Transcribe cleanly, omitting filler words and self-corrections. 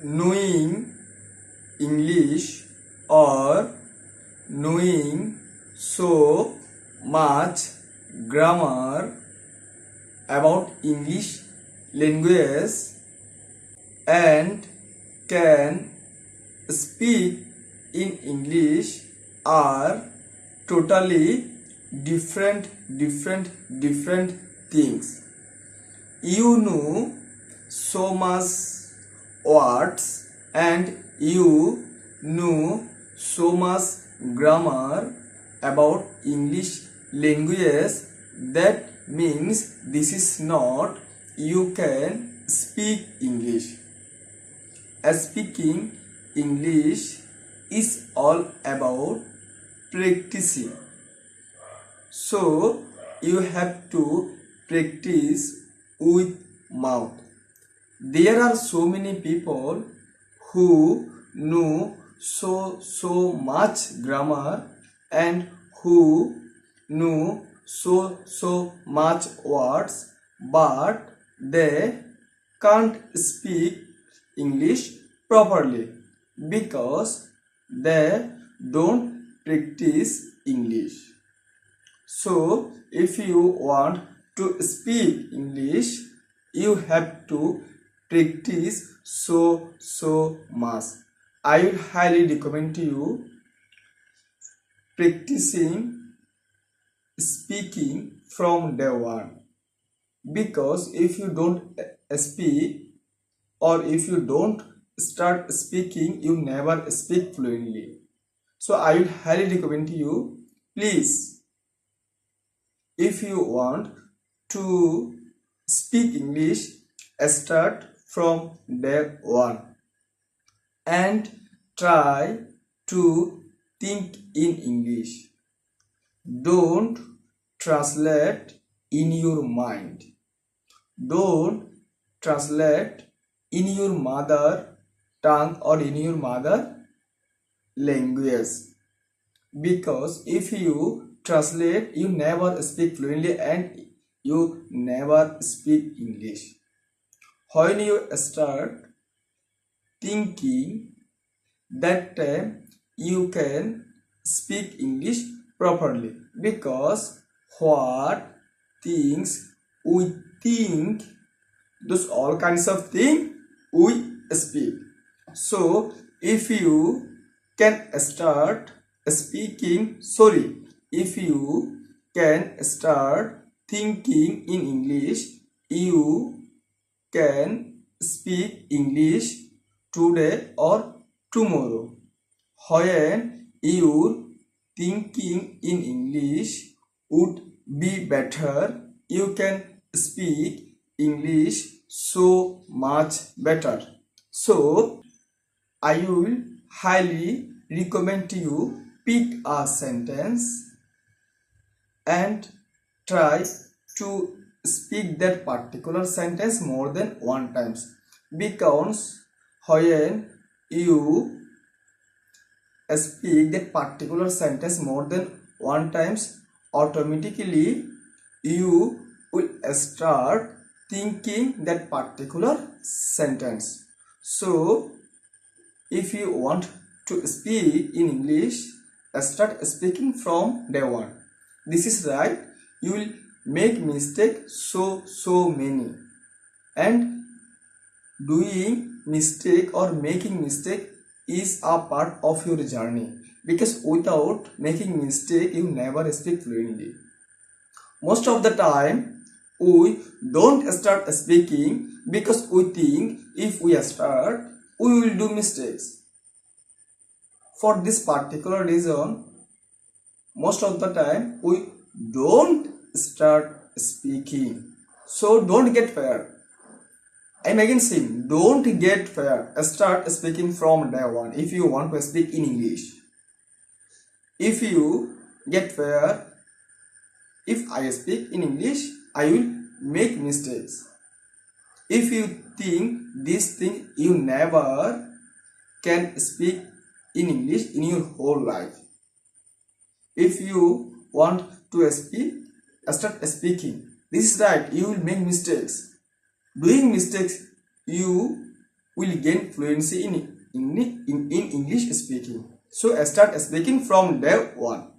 knowing English or knowing so much grammar about English language and can speak in English are totally different things. You know so much words and you know so much grammar about English language. That means this is not you can speak English. Speaking English is all about practicing. So you have to practice with mouth. There are so many people who know so much grammar and who know so much words, but they can't speak English properly because they don't practice English. So if you want to speak English, you have to practice so much. I would highly recommend to you practicing speaking from day one, because if you don't speak or if you don't start speaking, you never speak fluently. So I would highly recommend to you, please, if you want to speak English, start from day one and try to think in English. Don't translate in your mind. Don't translate in your mother tongue or in your mother language, because if you translate, you never speak fluently and you never speak English. When you start thinking, that time you can speak English properly, because what things we think, those all kinds of things we speak. So if you can start speaking, if you can start thinking in English, you can speak English today or tomorrow. When your thinking in English would be better, you can speak English so much better. So I will highly recommend to you, pick a sentence and try to speak that particular sentence more than one times, because when you speak that particular sentence more than one times, automatically you will start thinking that particular sentence. So if you want to speak in English, start speaking from day one. This is right. You will make mistake so many, and doing mistake or making mistake is a part of your journey, because without making mistake you never speak fluently. Most of the time we don't start speaking because we think if we start we will do mistakes. For this particular reason, most of the time we don't start speaking. So don't get fear. I'm again saying, don't get fear. Start speaking from day one if you want to speak in English. If you get fear, if I speak in English, I will make mistakes. If you think this thing, you never can speak in English in your whole life. If you want to speak, start speaking. This is right, you will make mistakes. Doing mistakes, you will gain fluency in English speaking. So start speaking from day one.